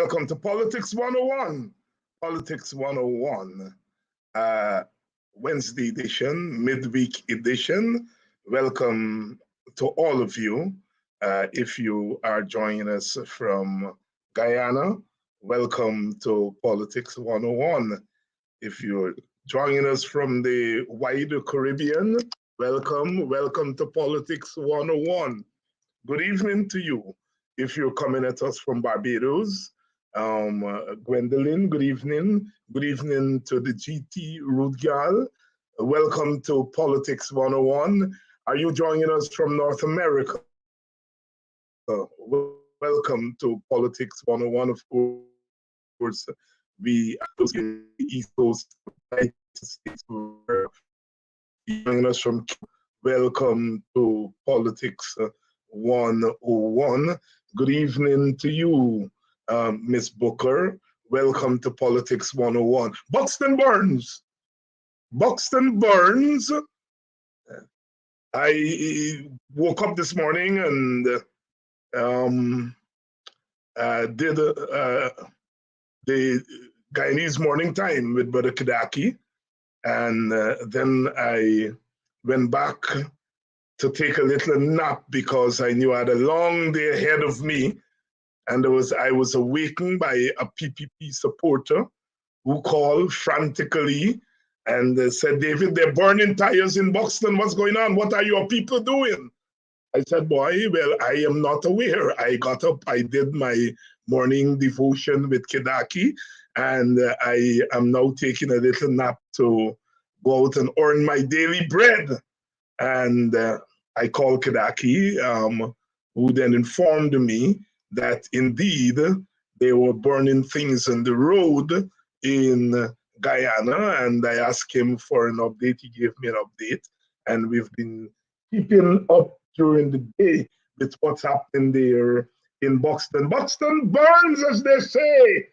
Welcome to Politics 101. Politics 101, Wednesday edition, midweek edition. Welcome to all of you. If you are joining us from Guyana, welcome to Politics 101. If you're joining us from the wider Caribbean, welcome to Politics 101. Good evening to you. If you're coming at us from Barbados, Gwendolyn, good evening. Good evening to the GT Root Girl. Welcome to Politics 101. Are you joining us from North America? Welcome to Politics 101, of course. We are in the East Coast of the United States. Joining us from welcome to Politics 101. Good evening to you, Miss Booker. Welcome to Politics 101. Buxton Burns. Buxton Burns. I woke up this morning and did the Guyanese morning time with Brother Kidackie. And then I went back to take a little nap because I knew I had a long day ahead of me. And I was awakened by a PPP supporter who called frantically and said, David, they're burning tires in Buxton. What's going on? What are your people doing? I said, boy, well, I am not aware. I got up, I did my morning devotion with Kidackie, and I am now taking a little nap to go out and earn my daily bread. And I called Kidackie, who then informed me that indeed they were burning things on the road in Guyana, and I asked him for an update. He gave me an update, and we've been keeping up during the day with what's happening there in Buxton. Buxton burns, as they say.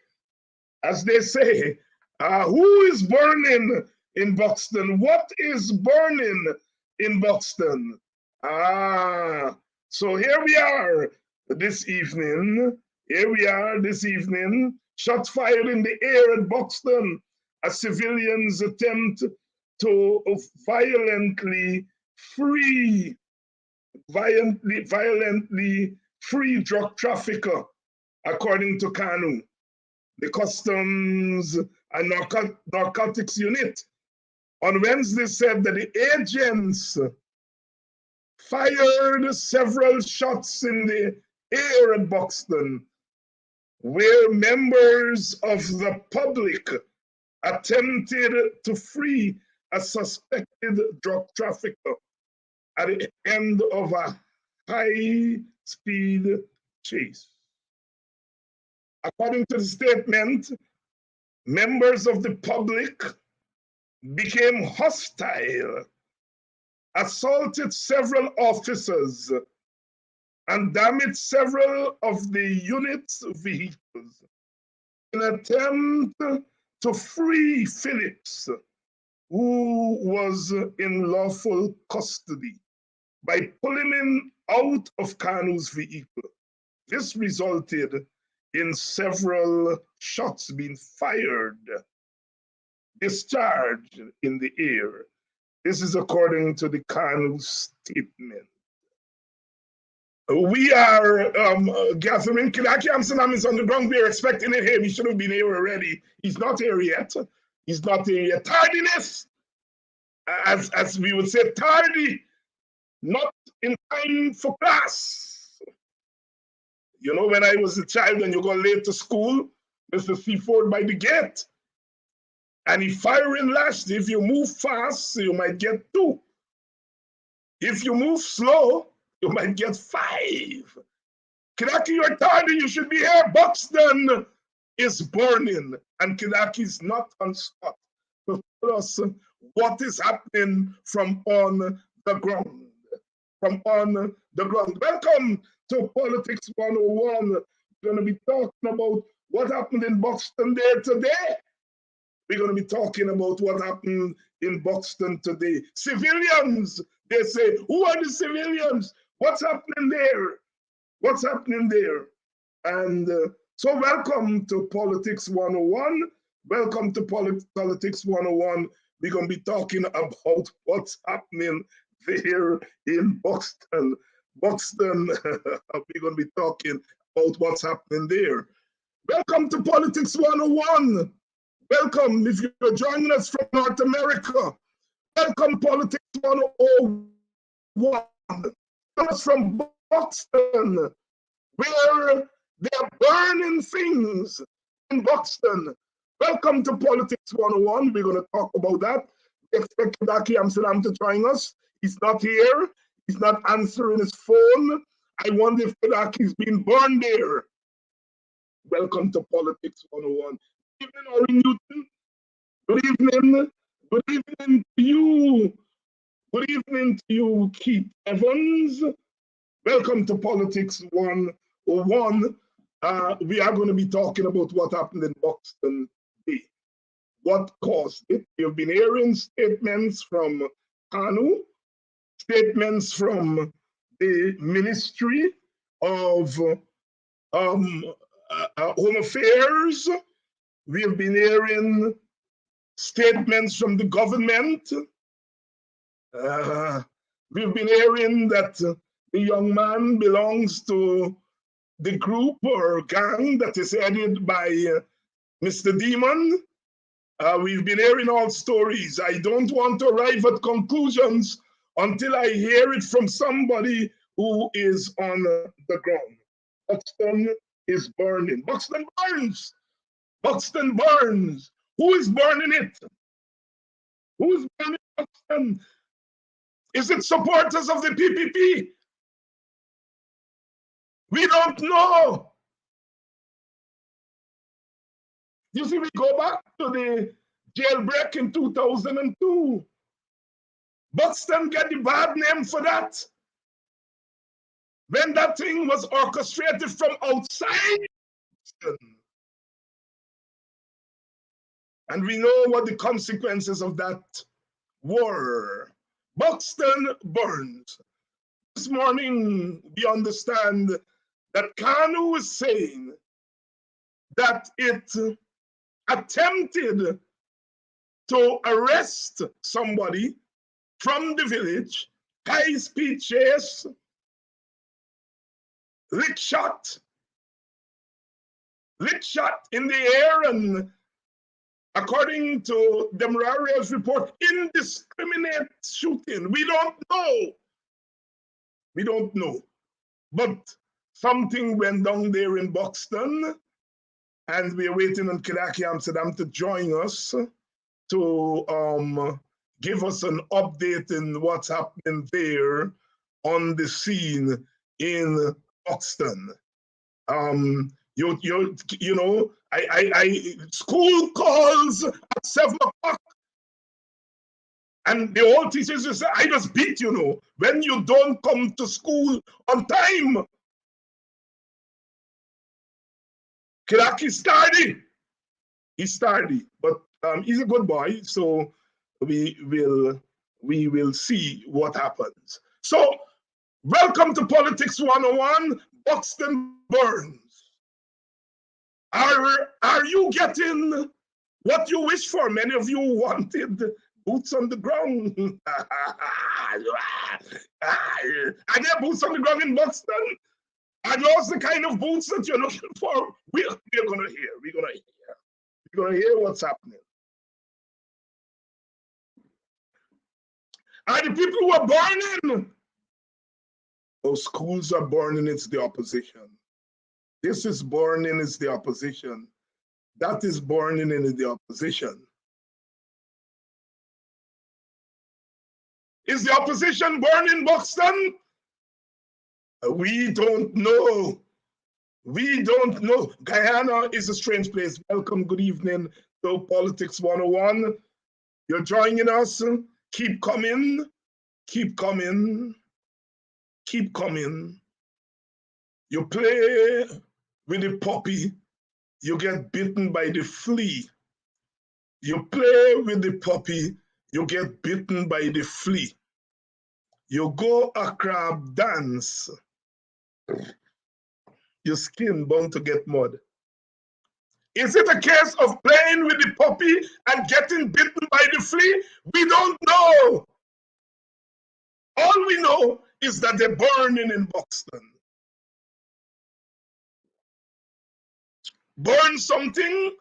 As they say, who is burning in Buxton? What is burning in Buxton? So here we are this evening. Here we are this evening. Shots fired in the air at Buxton as civilians attempt to violently free drug trafficker, according to Kanu, the Customs and Narcotics Unit. On Wednesday said that the agents fired several shots in the air at Buxton, where members of the public attempted to free a suspected drug trafficker at the end of a high-speed chase. According to the statement, members of the public became hostile, assaulted several officers, and damaged several of the unit's vehicles in an attempt to free Phillips, who was in lawful custody, by pulling him out of Kanu's vehicle. This resulted in several shots being fired, discharged in the air. This is according to the Kanu statement. We are gathering. Kidackie Amsterdam is on the ground. We are expecting him. He should have been here already. He's not here yet. He's not here yet. Tardiness, as we would say, tardy, not in time for class. You know, when I was a child and you go late to school, Mr. Seaford by the gate, and he firing last. If you move fast, you might get 2. If you move slow, you might get 5. Kidackie, you're tardy, you should be here. Buxton is burning, and Kidackie is not on spot to tell us what is happening from on the ground. From on the ground. Welcome to Politics 101. We're going to be talking about what happened in Buxton there today. We're going to be talking about what happened in Buxton today. Civilians, they say, who are the civilians? What's happening there? What's happening there? And So welcome to Politics 101. Welcome to Politics 101. We're going to be talking about what's happening there in Buxton. Buxton, we're going to be talking about what's happening there. Welcome to Politics 101. Welcome if you're joining us from North America. Welcome Politics 101. Us from Buxton, where they're burning things in Buxton. Welcome to Politics 101. We're going to talk about that. We expect Kidackie Amsterdam to join us. He's not here. He's not answering his phone. I wonder if Kidackie's been burned there. Welcome to Politics 101. Good evening, Ori Newton. Good evening. Good evening to you. Good evening to you, Keith Evans. Welcome to Politics 101. We are going to be talking about what happened in Buxton Bay. What caused it? You've been hearing statements from KANU, statements from the Ministry of Home Affairs. We have been hearing statements from the government. We've been hearing that the young man belongs to the group or gang that is headed by Mr. Demon. We've been hearing all stories. I don't want to arrive at conclusions until I hear it from somebody who is on the ground. Buxton is burning. Buxton burns. Buxton burns. Who is burning it? Who is burning Buxton? Is it supporters of the PPP? We don't know. You see, we go back to the jailbreak in 2002. Buxton get the bad name for that. When that thing was orchestrated from outside. And we know what the consequences of that were. Buxton burns. This morning, we understand that KANU is saying that it attempted to arrest somebody from the village, high-speed chase, lick shot in the air, and according to Demeraria's report, indiscriminate shooting. We don't know. We don't know. But something went down there in Buxton, and we're waiting on Kidackie Amsterdam to join us to give us an update in what's happening there on the scene in Buxton. You know, school calls at 7 o'clock. And the old teachers will say, I just beat you know, when you don't come to school on time. Kidackie's tardy. He's tardy, but he's a good boy, so we will see what happens. So, welcome to Politics 101, Buxton burns. Are you getting what you wish for? Many of you wanted boots on the ground. Are there boots on the ground in Buxton? Are those the kind of boots that you're looking for? We're gonna hear. We're gonna hear what's happening. Are the people who are burning? Those schools are burning, it's the opposition. This is burning, it's the opposition. That is burning in the opposition. Is the opposition burning Buxton? We don't know. We don't know. Guyana is a strange place. Welcome, good evening to Politics 101. You're joining us. Keep coming. Keep coming. Keep coming. You play with the puppy, you get bitten by the flea. You play with the puppy, you get bitten by the flea. You go a crab dance, your skin bound to get mud. Is it a case of playing with the puppy and getting bitten by the flea? We don't know. All we know is that they're burning in Buxton. Burn something?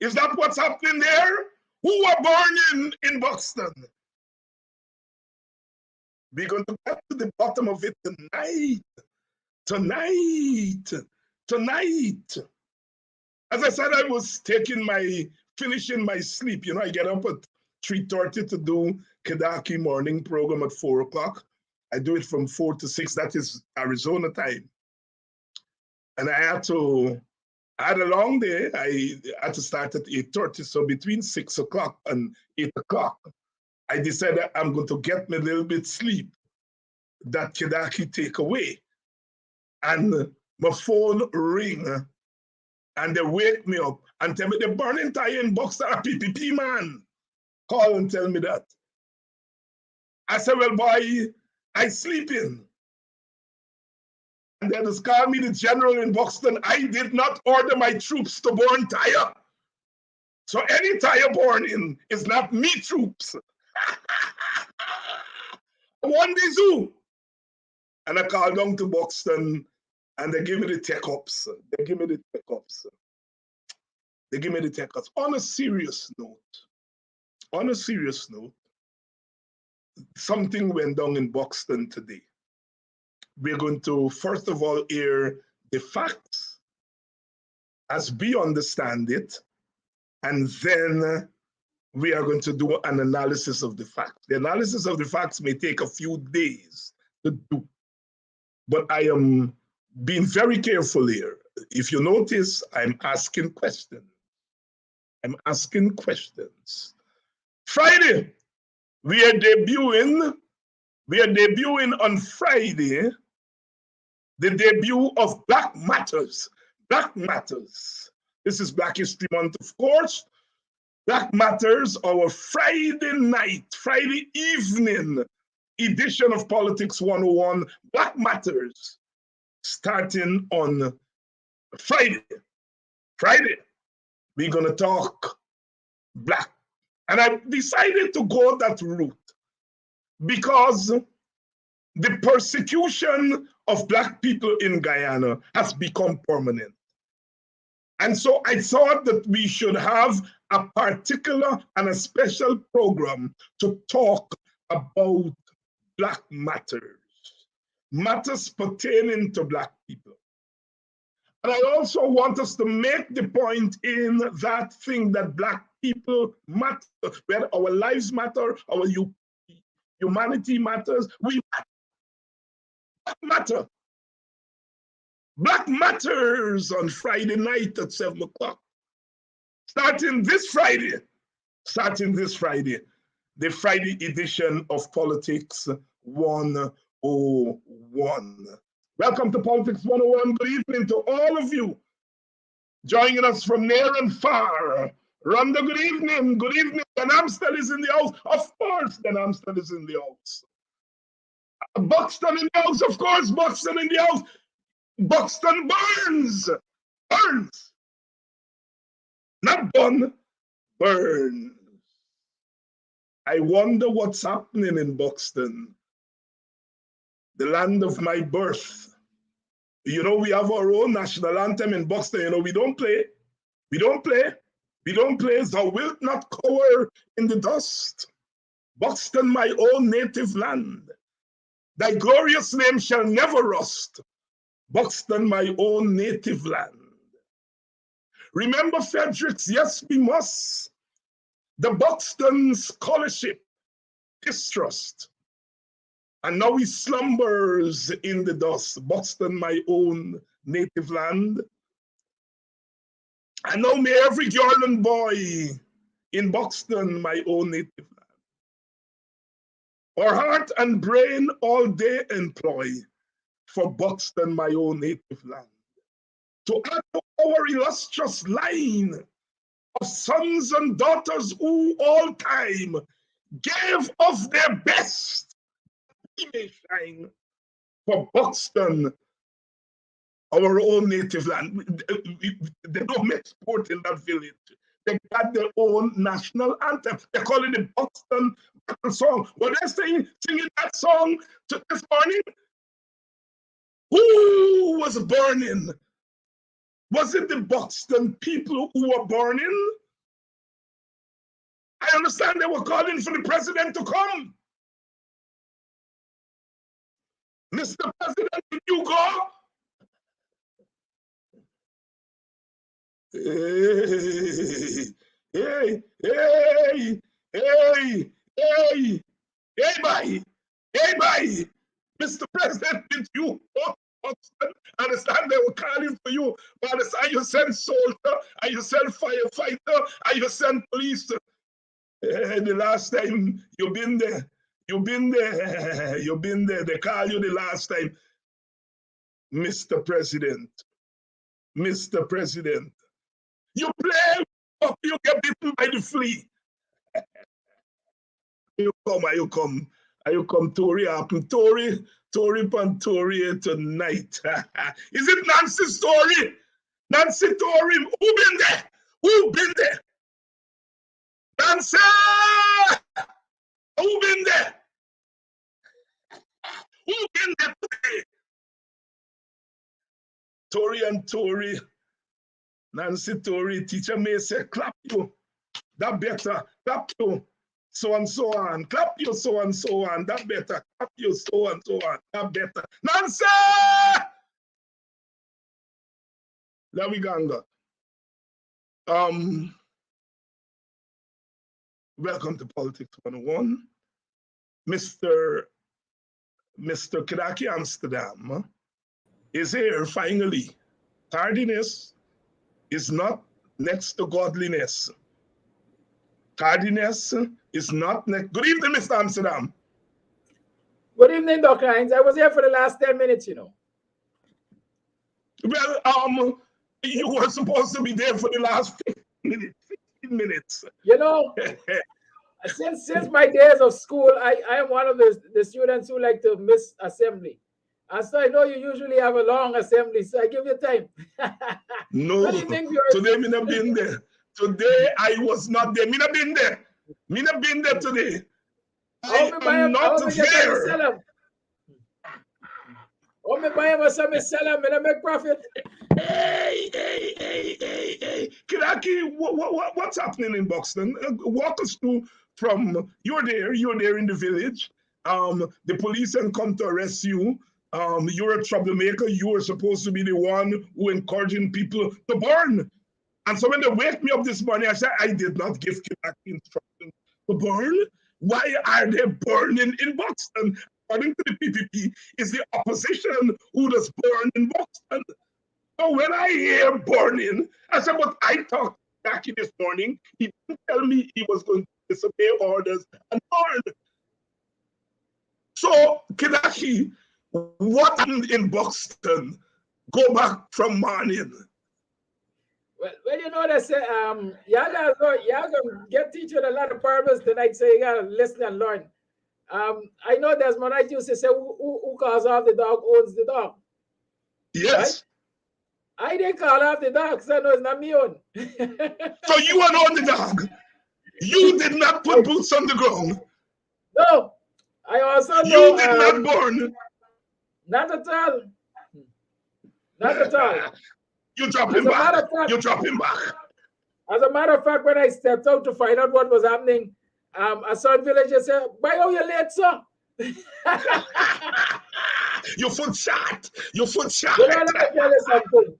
Is that what's happening there? Who are burning in Buxton? We're going to get to the bottom of it tonight. Tonight. As I said, I was finishing my sleep. You know, I get up at 3:30 to do Kidackie morning program at 4 o'clock. I do it from 4 to 6. That is Arizona time. And I had a long day. I had to start at 8:30. So between 6 o'clock and 8 o'clock, I decided I'm going to get me a little bit sleep that Kidackie take away. And my phone ring and they wake me up and tell me the burning tire in Buxton are PPP, man. Call and tell me that. I said, well, boy, I sleeping. And they just called me the general in Buxton. I did not order my troops to burn tire. So any tire burning is not me troops. One day zoo. And I called down to Buxton and they give me the tech-ups. On a serious note, something went down in Buxton today. We're going to, first of all, hear the facts as we understand it, and then we are going to do an analysis of the facts. The analysis of the facts may take a few days to do, but I am being very careful here. If you notice, I'm asking questions. Friday, we are debuting on Friday the debut of Black Matters. This is Black History Month, of course. Black Matters, our Friday evening edition of Politics 101. Black Matters, starting on Friday. We're going to talk black. And I decided to go that route because the persecution of Black people in Guyana has become permanent. And so I thought that we should have a particular and a special program to talk about Black matters pertaining to Black people. And I also want us to make the point in that thing that Black people matter, where our lives matter, our humanity matters, we matter. Black Matters on Friday night at 7 o'clock. Starting this Friday, the Friday edition of Politics 101. Welcome to Politics 101. Good evening to all of you joining us from near and far. Rhonda, good evening. Good evening. Dan Amsterdam is in the house. Of course, Dan Amsterdam is in the house. Buxton in the house, of course, Buxton in the house. Buxton burns. Not bun, burns. I wonder what's happening in Buxton, the land of my birth. You know, we have our own national anthem in Buxton. You know, we don't play. Thou wilt not cower in the dust. Buxton, my own native land. Thy glorious name shall never rust. Buxton, my own native land. Remember Fredericks, yes, we must. The Buxton scholarship, distrust. And now he slumbers in the dust. Buxton, my own native land. And now may every girl and boy in Buxton, my own native land. Our heart and brain all day employ for Buxton, my own native land. To add to our illustrious line of sons and daughters who all time gave of their best, we may shine for Buxton, our own native land. They don't make sport in that village. They got their own national anthem. They call it the Buxton battle song. What they're singing that song this morning? Who was burning? Was it the Buxton people who were burning? I understand they were calling for the president to come. Mr. President, did you go? Hey, bye. Mr. President, did you go? I understand they were calling for you, but are you send soldier? Are you send firefighter? Are you send police? The last time you've been there. They call you the last time. Mr. President. You play, you get bitten by the flea. You come, Tory happen. Tory tonight. Is it Nancy's story? Nancy Tory, who been there? Nancy! Who been there? Who been there today? Tory. Nancy Tory, teacher may say, clap you. That better. Clap you. So and so on. Clap you, so and so on. That better. Clap you, so and so on. That better. Nancy! There we go. Welcome to Politics 101. Mr. Kidackie Amsterdam is here finally. Tardiness is not next to godliness. Tardiness is not next. Good evening, Mr. Amsterdam. Good evening, Dr. Hines. I was here for the last 10 minutes, you know. Well, you were supposed to be there for the last 15 minutes. You know, since my days of school, I am one of the students who like to miss assembly. And so I know you usually have a long assembly, so I give you time. No, today me not been there. Today I was not there. Me not been there. Me not been there today. I am not there. Oh, me buy him a sell him and I make profit. Hey. Kidackie, what's happening in Buxton? Walk us through from you're there in the village. The police then come to arrest you. You're a troublemaker. You were supposed to be the one who encouraging people to burn. And so when they wake me up this morning, I said, I did not give Kidackie instructions to burn. Why are they burning in Buxton? According to the PPP, it's the opposition who does burn in Buxton. So when I hear burning, I said, but I talked to Kidackie this morning. He didn't tell me he was going to disobey orders and burn. So, Kidackie, what happened in Buxton? Go back from morning. Well, you know, they say, y'all gonna get teaching a lot of parables tonight, so you gotta listen and learn. I know Desmond Wright used to say, who calls off the dog owns the dog. Yes. Right? I didn't call off the dog, because I know it's not me own. So you were on the dog. You did not put boots on the ground. No. I also know. You did not burn. Not at all. Not at all. You drop him back. You drop him back. As a matter of fact, when I stepped out to find out what was happening, a son villager said, "Why are you late, sir?" Your foot shot. Your foot shot. You know, let me tell you something.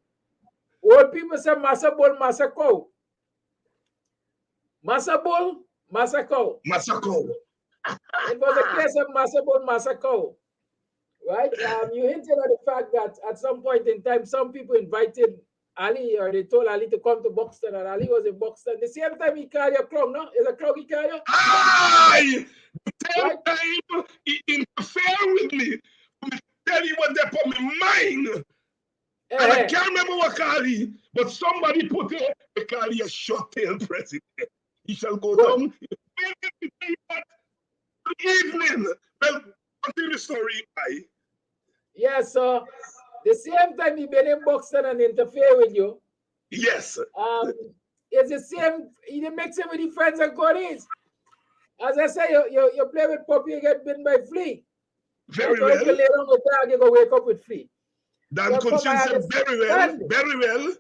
Old people say, "Massa bull, massa cow." Massa bull, massa cow. Massa cow. It was a case of massa bull, massa cow. Right? You hinted at the fact that at some point in time, some people invited Ali, or they told Ali to come to Buxton, and Ali was in Buxton. The same time he called you a clown, no? Is a clown he called you? Aye! The same time he interfered with me. I tell you what they put me mind. And I can't remember what call he, but somebody put it, they call he a short-tail president. He shall go down. Good evening. Well, continue the story. Aye. Yeah, so The same time he been in Buxton and interfere with you. Yes. It's the same. He makes it with his friends and colleagues. As I say, you play with puppy, you get bitten by flea. Very well. If you well. lay down with dog, you go wake up with flea. Dan Kunsin said very well. Very well.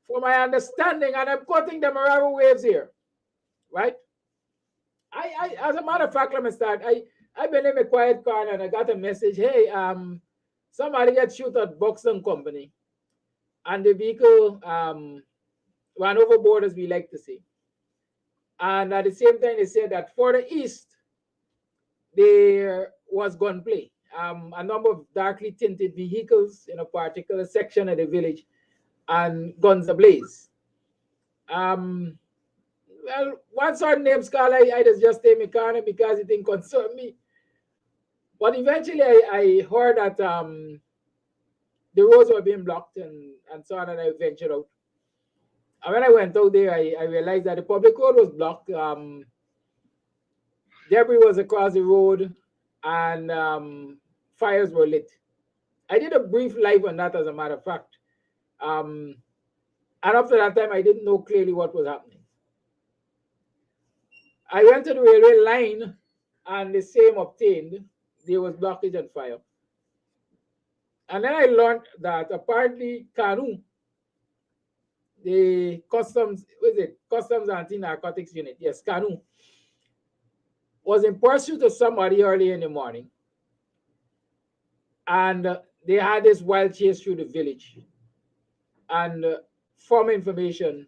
For my understanding, and I'm quoting the Moraro waves here, right? I as a matter of fact, let me start. I've been in a quiet corner and I got a message. Hey, somebody got shoot at Buxton Company, and the vehicle ran overboard, as we like to say. And at the same time, they said that for the east, there was gunplay. A number of darkly tinted vehicles in a particular section of the village, and guns ablaze. Well, one certain names call I just stay in my corner because it didn't concern me. But eventually I heard that the roads were being blocked and so on, and I ventured out. And when I went out there, I realized that the public road was blocked. Debris was across the road, and fires were lit. I did a brief live on that, as a matter of fact. And after that time, I didn't know clearly what was happening. I went to the railway line, and the same obtained. There was blockage and fire. And then I learned that apparently Canoe, the Customs Anti-Narcotics Unit, yes, Canoe, was in pursuit of somebody early in the morning. And they had this wild chase through the village. And from information,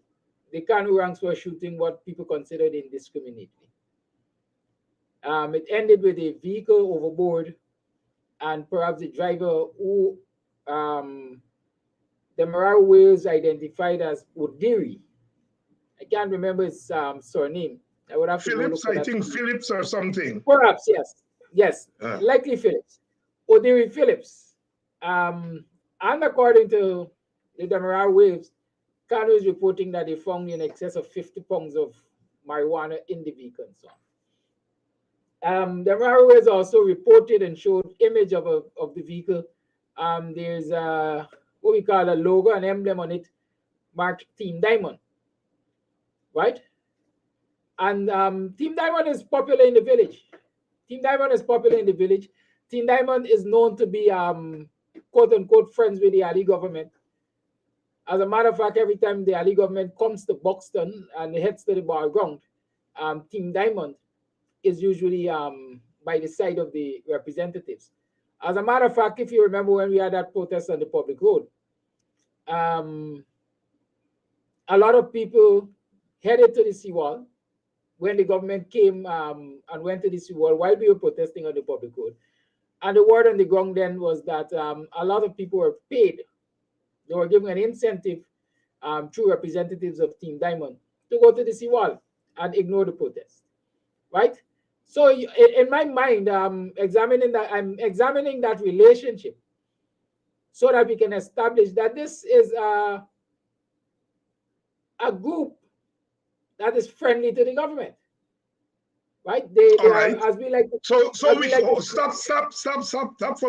the Canoe ranks were shooting what people considered indiscriminately. It ended with a vehicle overboard, and perhaps the driver, who the Moraro Wales identified as Odiri. I can't remember his surname. I would have Phillips, to I think Phillips or something. Perhaps, yes, likely Phillips. Odiri Phillips. And according to the Moraro Waves, Kano is reporting that they found in excess of 50 pounds of marijuana in the vehicle and so on. The Moraro Waves also reported and showed image of the vehicle. There's what we call a logo, an emblem on it, marked Team Diamond, right? And Team Diamond is popular in the village. Team Diamond is popular in the village. Team Diamond is known to be quote unquote friends with the Ali government. As a matter of fact, every time the Ali government comes to Buxton and heads to the bar ground, Team Diamond is usually by the side of the representatives. As a matter of fact, if you remember when we had that protest on the public road, a lot of people headed to the seawall when the government came and went to the seawall while we were protesting on the public road. And the word on the ground then was that a lot of people were paid. They were given an incentive through representatives of Team Diamond to go to the seawall and ignore the protest, right? So in my mind, I'm examining that relationship so that we can establish that this is a group that is friendly to the government, right? They right. As we like. Stop for a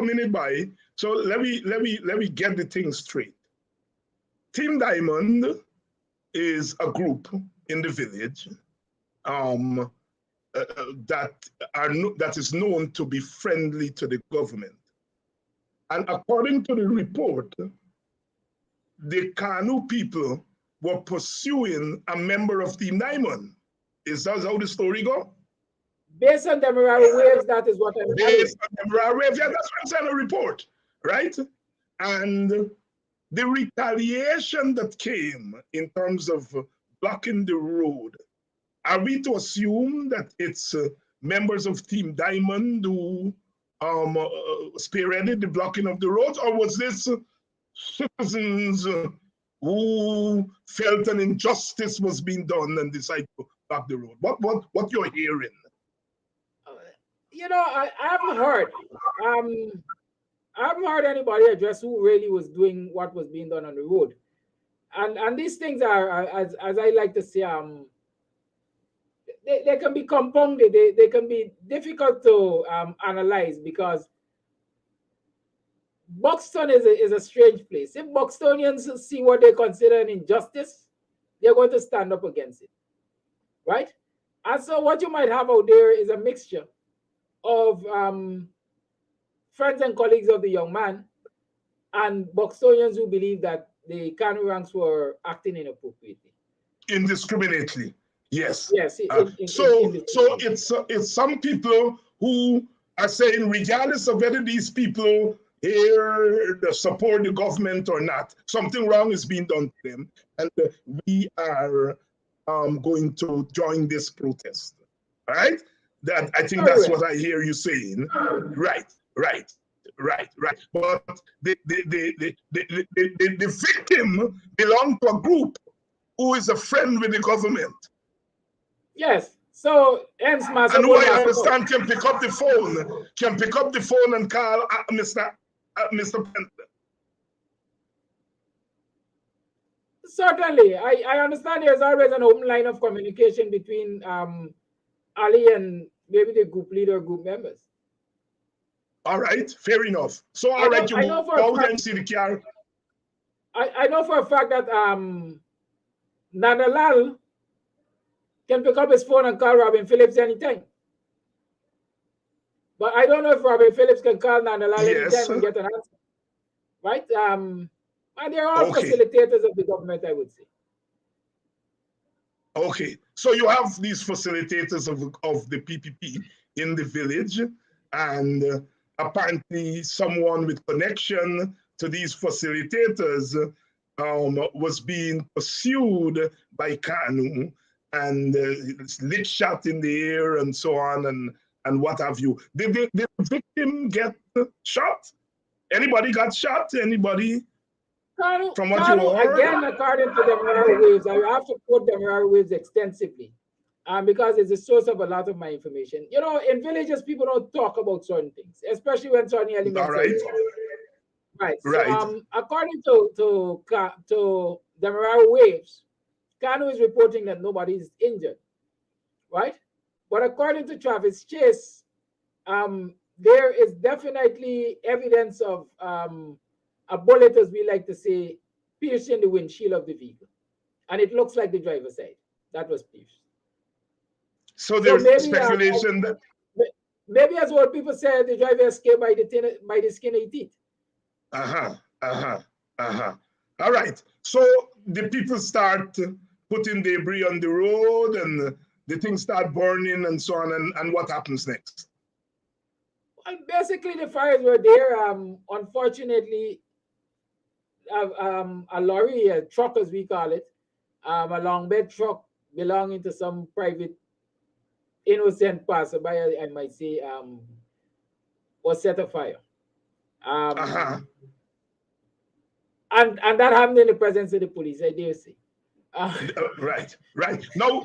minute, by. So let me get the thing straight. Team Diamond is a group in the village that is known to be friendly to the government. And according to the report, the Kanu people were pursuing a member of Team Diamond. Is that how the story goes? Based on the Moraro Waves, that is what I'm saying. Based on the Moraro Waves, yeah, that's what I'm saying, a report, right? And the retaliation that came in terms of blocking the road, are we to assume that it's members of Team Diamond who spearheaded the blocking of the roads, or was this citizens who felt an injustice was being done and decided to block the road? What you're hearing? You know, I haven't heard. I haven't heard anybody address who really was doing what was being done on the road. And these things are, as I like to say, they can be compounded. They can be difficult to analyze because Buxton is a strange place. If Buxtonians see what they consider an injustice, they're going to stand up against it, right? And so what you might have out there is a mixture of friends and colleagues of the young man and Buxtonians who believe that the Kanu ranks were acting inappropriately. Indiscriminately, yes. Yes. So it's some people who are saying, regardless of whether these people here support the government or not, something wrong is being done to them, and we are going to join this protest. All right? That I think that's what I hear you saying. Right. But the victim belongs to a group who is a friend with the government. Yes. So, hence, and who I understand can pick up the phone and call Mr. Pentler. Certainly. I understand there's always an open line of communication between Ali and maybe the group leader, group members. All right, fair enough. So, all right, you go and see the car. I know for a fact that Nanalal can pick up his phone and call Robin Phillips anytime. But I don't know if Robin Phillips can call Nanalal anytime and get an answer. Right? And they're all facilitators of the government, I would say. Okay. So you have these facilitators of the PPP in the village, and apparently someone with connection to these facilitators was being pursued by Kanu, and lit shot in the air and so on, and what have you. Did the victim get shot? Anybody got shot? Anybody? From what you heard? Again, according to the Mirror Waves, I have to quote the Mirror Waves extensively because it's a source of a lot of my information. You know, in villages, people don't talk about certain things, especially when certain elements are right. So, according to the Mirror Waves, Kanu is reporting that nobody is injured, right? But according to Travis Chase, there is definitely evidence of a bullet, as we like to say, piercing the windshield of the vehicle. And it looks like the driver's side. That was pierced. So there's speculation that... Maybe, as what people say, the driver escaped by the skin of his teeth. All right. So the people start putting debris on the road, and the things start burning and so on, and what happens next? Well, basically, the fires were there. Unfortunately, a lorry, a truck as we call it, a long bed truck belonging to some private innocent passerby, I might say, was set afire. And that happened in the presence of the police, I dare say. Right. No,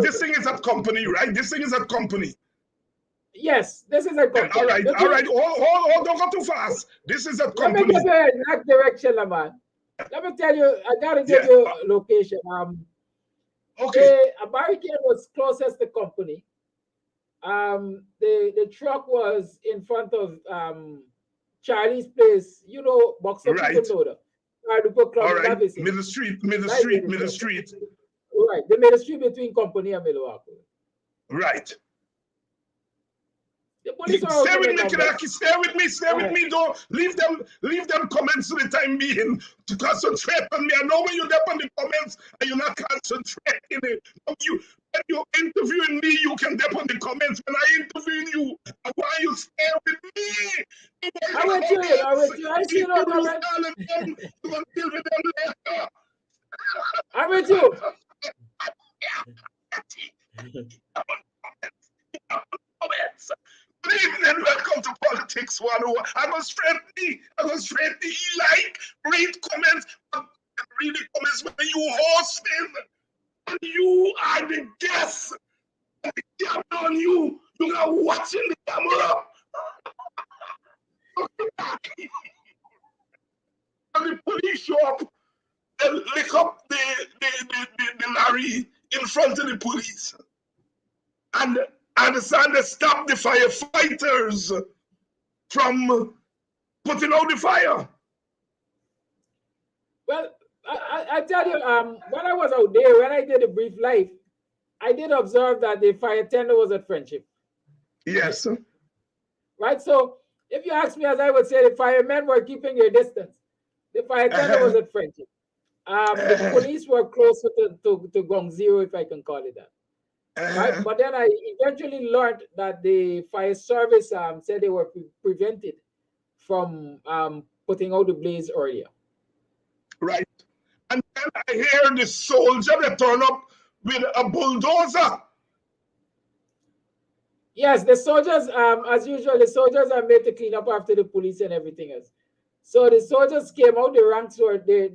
this thing is at company, right? This thing is at company. Yes, this is a company. All right. Hold, don't go too fast. This is a company. Let me give you an exact direction, man. Let me tell you, I gotta give you a location. A barricade was closest to company. The truck was in front of Charlie's place. You know, Buxton people know that. All right. Middle Street. Right, the middle street between company and Milwaukee. Right. Stay with me, Kidackie. Stay with me. Don't leave them comments for the time being to concentrate on me. I know when you're there on the comments and you're not concentrating. When you're interviewing me, you can dip on the comments. When I interviewing you, I want you to stay with me. I'm with you. I see you know comment. You're going to deal with them later. I'm with you. Good evening and welcome to Politics 101. I go straight to like, read comments, when you hosting, and you are the guest. And the camera on you are watching the camera. And the police show up and lick up the lorry in front of the police. And I understand they stopped the firefighters from putting out the fire? Well, I tell you, when I was out there, when I did a brief life, I did observe that the fire tender was at Friendship. Yes. Right? So if you ask me, as I would say, the firemen were keeping their distance. The fire tender was at Friendship. The police were closer to Gong Zero, if I can call it that. Right? But then I eventually learned that the fire service said they were prevented from putting out the blaze earlier. Right. And then I hear the soldier that turn up with a bulldozer. Yes, the soldiers, as usual, the soldiers are made to clean up after the police and everything else. So the soldiers came out, the ranks were, there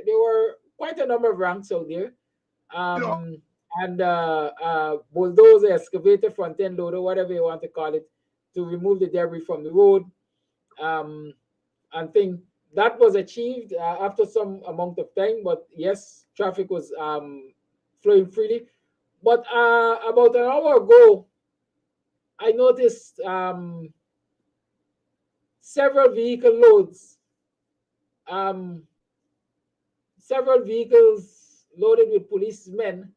were quite a number of ranks out there. And bulldozer, excavator, front end loader, whatever you want to call it, to remove the debris from the road. And think that was achieved after some amount of time, but yes, traffic was flowing freely. But about an hour ago, I noticed several vehicle loads, several vehicles loaded with policemen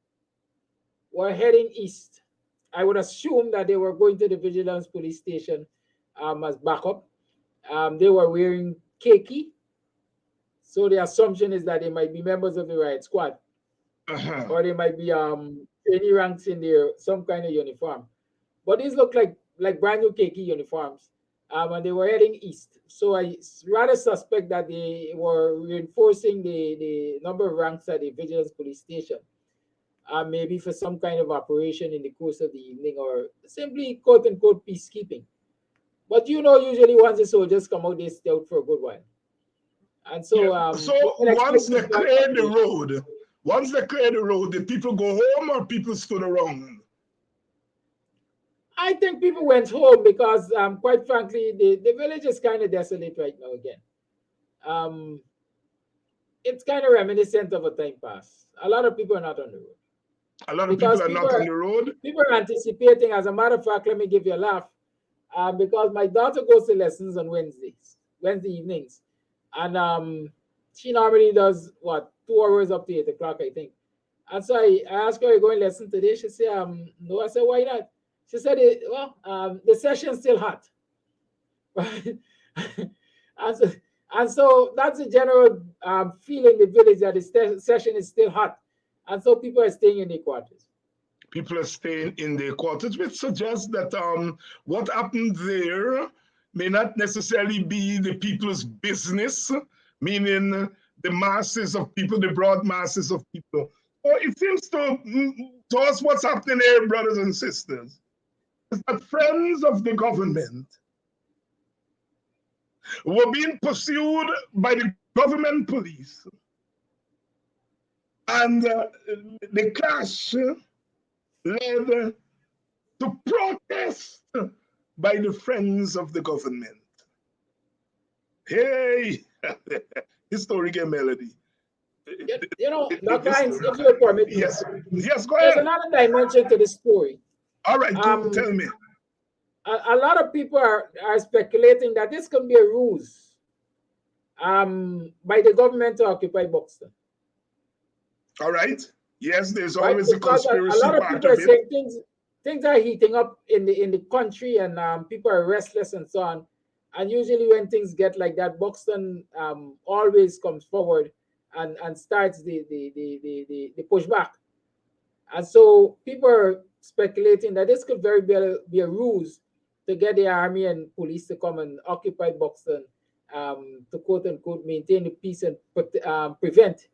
were heading east. I would assume that they were going to the Vigilance Police Station as backup. They were wearing khaki, so the assumption is that they might be members of the riot squad, or they might be any ranks in their some kind of uniform. But these look like brand new khaki uniforms, and they were heading east. So I rather suspect that they were reinforcing the number of ranks at the Vigilance Police Station, maybe for some kind of operation in the course of the evening, or simply quote unquote peacekeeping. But you know, usually once the soldiers come out, they stay out for a good while. And so, so once they clear the road, the people go home or people stood around? I think people went home because, quite frankly, the village is kind of desolate right now again. It's kind of reminiscent of a time past. A lot of people are not on the road. A lot of people are not on the road? People are anticipating. As a matter of fact, let me give you a laugh. Because my daughter goes to lessons on Wednesday evenings. And she normally does, 2 hours up to 8 o'clock, I think. And so I asked her, are you going to lesson today? She said, no. I said, why not? She said, the session's still hot. and so that's the general feeling in the village, that the session is still hot. And so people are staying in their quarters. People are staying in their quarters, which suggests that what happened there may not necessarily be the people's business, meaning the masses of people, the broad masses of people. So it seems to us what's happening here, brothers and sisters, is that friends of the government were being pursued by the government police. And the clash led to protest by the friends of the government. Hey, historical melody. You know, Dr. Hines, if you permit me. Yes, go There's ahead. another dimension to the story. All right, tell me. A lot of people are speculating that this could be a ruse by the government to occupy Buxton. All right. Yes, there's always a conspiracy a lot of part people of are it. saying things are heating up in the country, and people are restless and so on. And usually when things get like that, Buxton always comes forward and starts the pushback. And so people are speculating that this could very well be a ruse to get the army and police to come and occupy Buxton, to quote unquote maintain the peace and prevent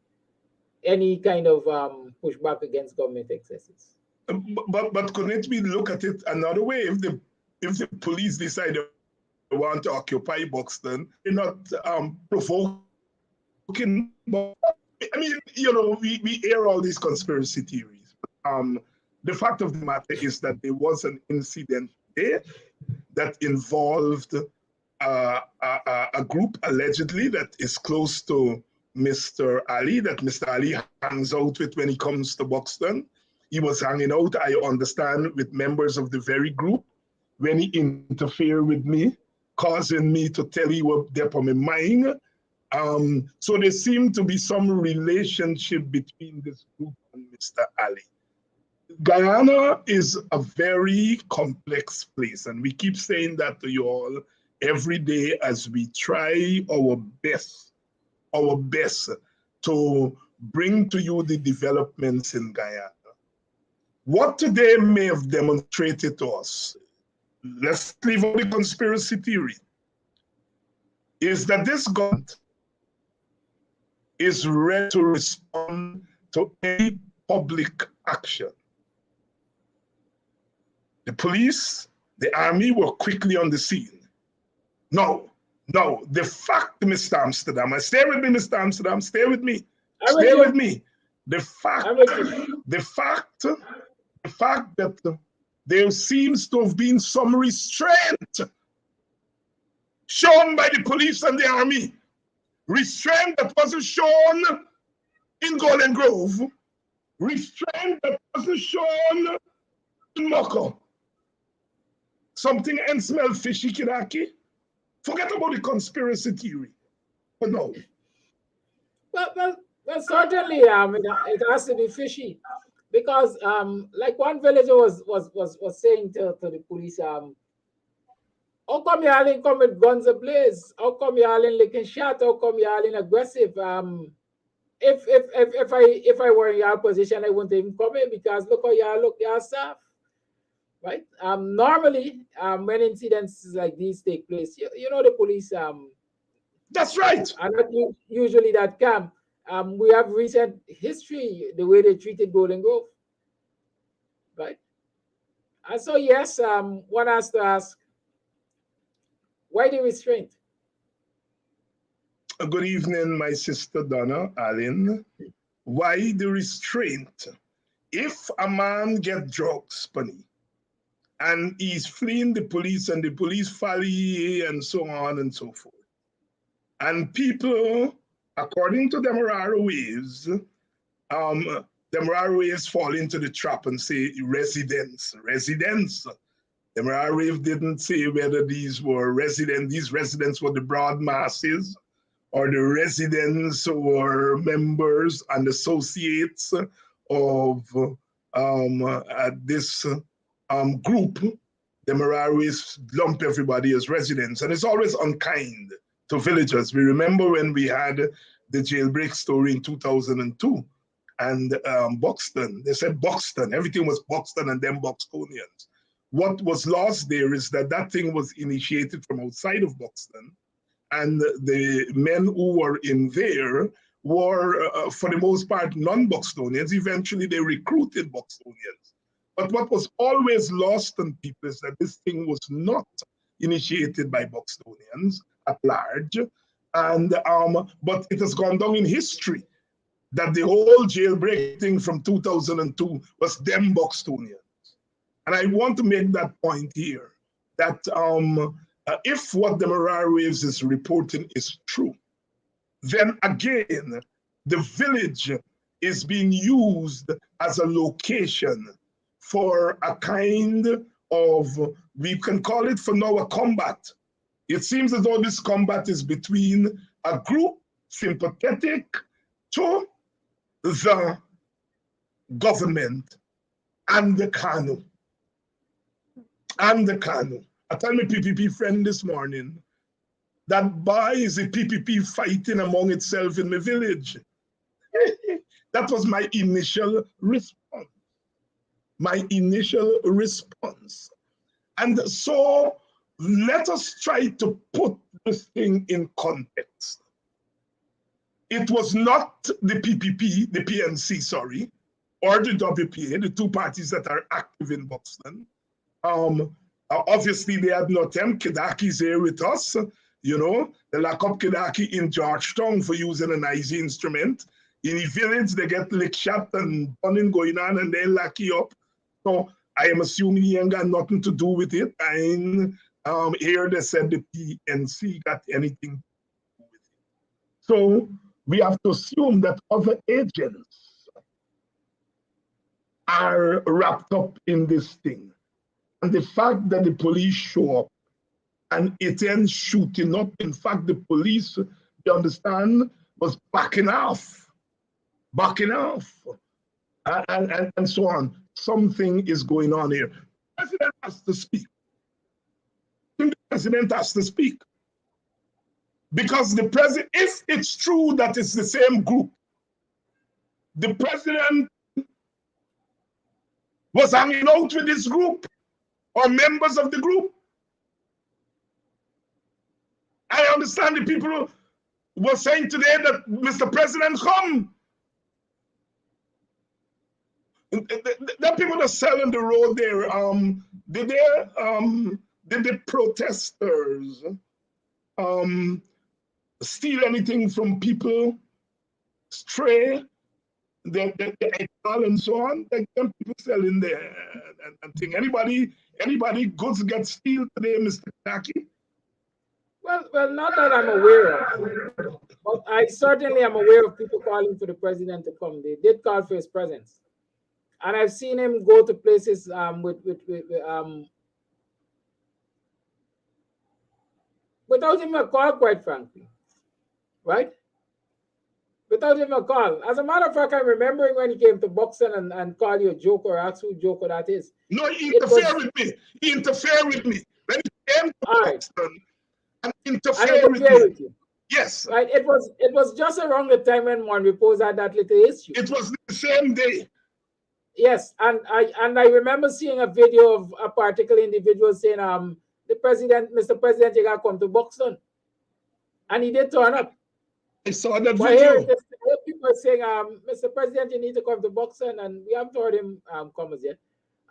any kind of pushback against government excesses. But couldn't it be look at it another way? If the police decide they want to occupy Buxton, they're not provoking. I mean, you know, we hear all these conspiracy theories. The fact of the matter is that there was an incident there that involved a group allegedly that is close to Mr. Ali, that Mr. Ali hangs out with when he comes to Buxton. He was hanging out, I understand, with members of the very group when he interfered with me causing me to tell you what they're on my mind. So there seemed to be some relationship between this group and Mr. Ali. Guyana is a very complex place, and we keep saying that to you all every day as we try our best to bring to you the developments in Guyana. What today may have demonstrated to us, let's leave out the conspiracy theory, is that this government is ready to respond to any public action. The police, the army were quickly on the scene. No, the fact, Mr. Amsterdam, stay with me, Mr. Amsterdam, stay with me. Stay with me. The fact that there seems to have been some restraint shown by the police and the army. Restraint that wasn't shown in Golden Grove. Restraint that wasn't shown in Moko. Something and smell fishy, Kidackie. Forget about the conspiracy theory. But no. Well, certainly, it has to be fishy, because like one villager was saying to the police, how come you all come with guns ablaze? How come you all licking shot? How come you all aggressive? If I were in your position, I wouldn't even come in, because look how y'all look yourself. Right? Normally, when incidents like these take place, you know, the police that's right, are not usually that calm. We have recent history, the way they treated Golden Grove. Right? And so yes, one has to ask, why the restraint? Good evening, my sister Donna Allen. Why the restraint? If a man get drugs, Bunny, and he's fleeing the police and the police follow and so on and so forth, and people, according to them ways, ways fall into the trap and say residents. Them wave didn't say whether these were residents. These residents were the broad masses, or the residents or members and associates of this group. The Mararis lump everybody as residents, and it's always unkind to villagers. We remember when we had the jailbreak story in 2002, and Buxton, they said Buxton, everything was Buxton and then Buxtonians. What was lost there is that thing was initiated from outside of Buxton, and the men who were in there were, for the most part, non-Buxtonians. Eventually, they recruited Buxtonians. But what was always lost on people is that this thing was not initiated by Buxtonians at large, and but it has gone down in history that the whole jailbreak thing from 2002 was them Buxtonians. And I want to make that point here, that if what the Mararis is reporting is true, then again, the village is being used as a location for a kind of, we can call it for now, a combat. It seems as though this combat is between a group sympathetic to the government and the Kanu. I tell my PPP friend this morning that boy is a PPP fighting among itself in the village. That was my initial response. And so let us try to put this thing in context. It was not the PPP, the PNC, sorry, or the WPA, the two parties that are active in Buxton. Obviously, they had no attempt. Kidackie's here with us. You know, they lock up Kidackie in Georgetown for using an IZ instrument. In the village, they get lick shot and burning going on, and they lock you up. So I am assuming he ain't got nothing to do with it. And here they said the PNC got anything to do with it. So we have to assume that other agents are wrapped up in this thing. And the fact that the police show up and it ends shooting up. In fact, the police, you understand, was backing off, and so on. Something is going on here. The president has to speak. The president has to speak. Because the president, if it's true that it's the same group, the president was hanging out with this group or members of the group. I understand the people were saying today that Mr. President, come. The people that selling the road there, did the protesters steal anything from people, stray, the and so on? Like them people selling there and thing. Anybody goods get steal today, Mr. Kidackie? Well, not that I'm aware of, but I certainly am aware of people calling for the president to come. They did call for his presence, and I've seen him go to places without even a call, quite frankly, right? Without even a call. As a matter of fact, I'm remembering when he came to Buxton and called you a joker or asked who joker that is. No, he interfered with me. He interfered with me. When he came to Buxton and interfered with you. Yes. Right. It was just around the time when Monrepo's had that little issue. It was the same day. Yes, and I remember seeing a video of a particular individual saying, the president, Mr. President, you gotta come to Buxton. And he did turn up. I saw that video. Here people are saying, Mr. President, you need to come to Buxton, and we haven't heard him come as yet.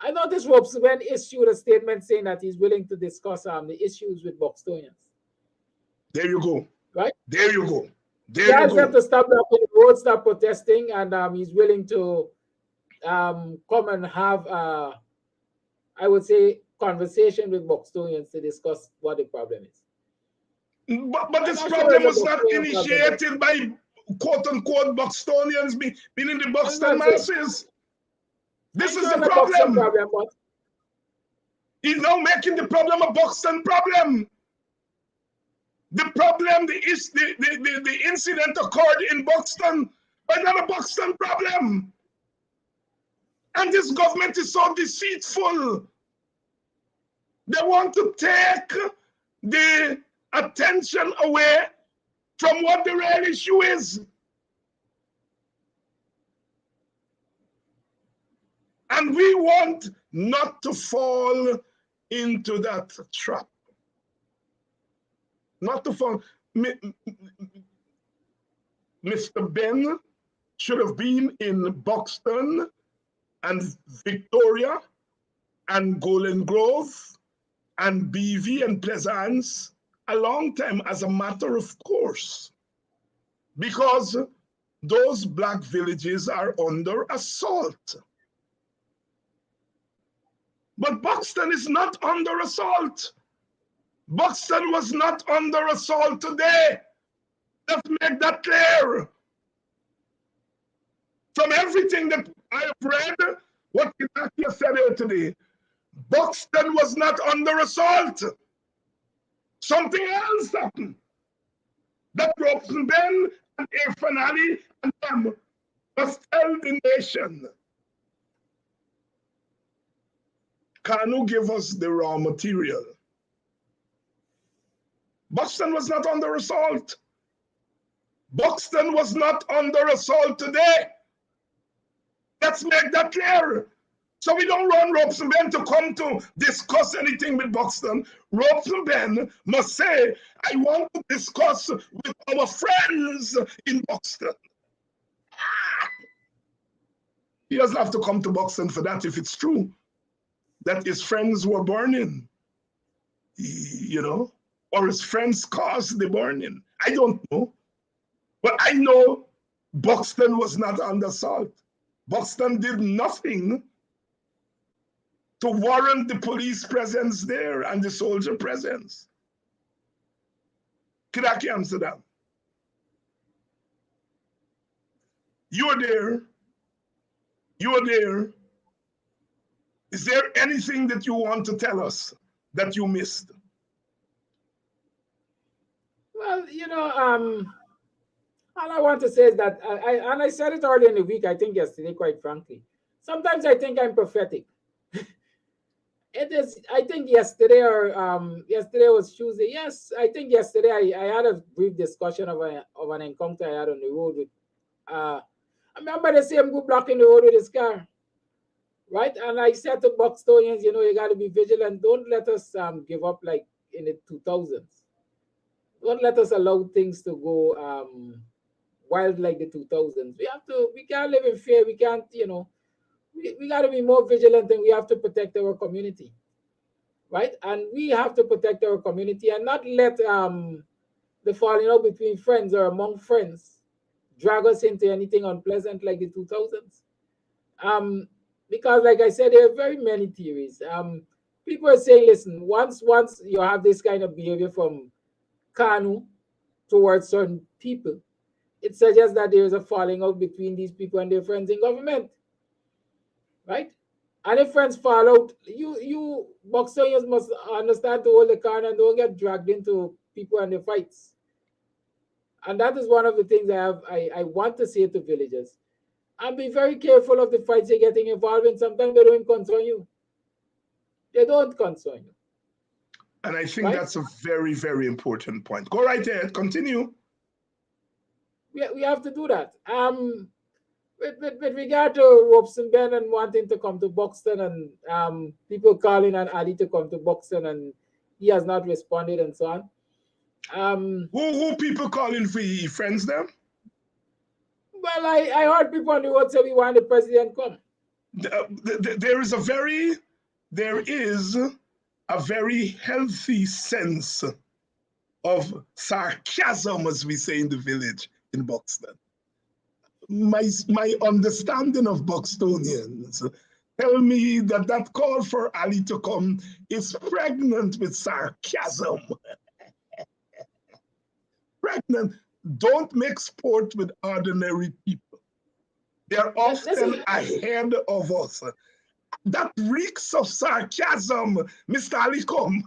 I noticed Robson issued a statement saying that he's willing to discuss the issues with Buxtonians. There you go. Right? There you go. He asked them to stop the road, stop protesting, and he's willing to come and have, I would say, conversation with Buxtonians to discuss what the problem is. But this problem was not initiated by quote-unquote Buxtonians, meaning the Buxton masses. This is the problem. He's now making the problem a Buxton problem. The problem, the incident occurred in Buxton, but not a Buxton problem. And this government is so deceitful. They want to take the attention away from what the real issue is. And we want not to fall into that trap. Not to fall. Mr. Ben should have been in Buxton and Victoria and Golden Grove and BV and Pleasance a long time, as a matter of course, because those black villages are under assault. But Buxton is not under assault. Buxton was not under assault today. Let's make that clear. From everything that I have read, what Kidackie said here today, Buxton was not under assault. Something else happened. That Robson Ben and Irfan Ali and them must tell the nation. Kanu gave us the raw material. Buxton was not under assault. Buxton was not under assault today. Let's make that clear. So we don't run Robson Ben to come to discuss anything with Buxton. Robson Ben must say, I want to discuss with our friends in Buxton. He doesn't have to come to Buxton for that if it's true that his friends were burning, you know, or his friends caused the burning. I don't know. But I know Buxton was not under assault. Buxton did nothing to warrant the police presence there and the soldier presence. Kidackie, Amsterdam. You were there. You were there. Is there anything that you want to tell us that you missed? Well, all I want to say is that I said it earlier in the week, I think yesterday, quite frankly. Sometimes I think I'm prophetic. It is, I think yesterday yesterday was Tuesday. Yes, I think yesterday I had a brief discussion of an encounter I had on the road with I remember the same good blocking the road with his car. Right? And I said to Buxtonians, you gotta be vigilant. Don't let us give up like in the 2000s. Don't let us allow things to go wild like the 2000s. We can't live in fear. We can't, we got to be more vigilant, and we have to protect our community, right? And we have to protect our community and not let the falling out between friends or among friends drag us into anything unpleasant like the 2000s. Because like I said, there are very many theories. People are saying, listen, once you have this kind of behavior from Kanu towards certain people, it suggests that there is a falling out between these people and their friends in government, right? And if friends fall out, you Buxtonians must understand to hold the car and don't get dragged into people and their fights. And that is one of the things I want to say to villagers. And be very careful of the fights you're getting involved in. Sometimes they don't concern you. They don't concern you. And I think that's a very, very important point. Go right ahead. Continue. We have to do that. With regard to Robson Ben and wanting to come to Buxton and people calling on Ali to come to Buxton and he has not responded and so on. Who people calling for your friends them? Well, I heard people on the road say we want the president come. There is a very healthy sense of sarcasm, as we say in the village in Buxton. My understanding of Buxtonians tell me that call for Ali to come is pregnant with sarcasm. Pregnant. Don't make sport with ordinary people. They're often ahead of us. That reeks of sarcasm, Mr. Ali, come.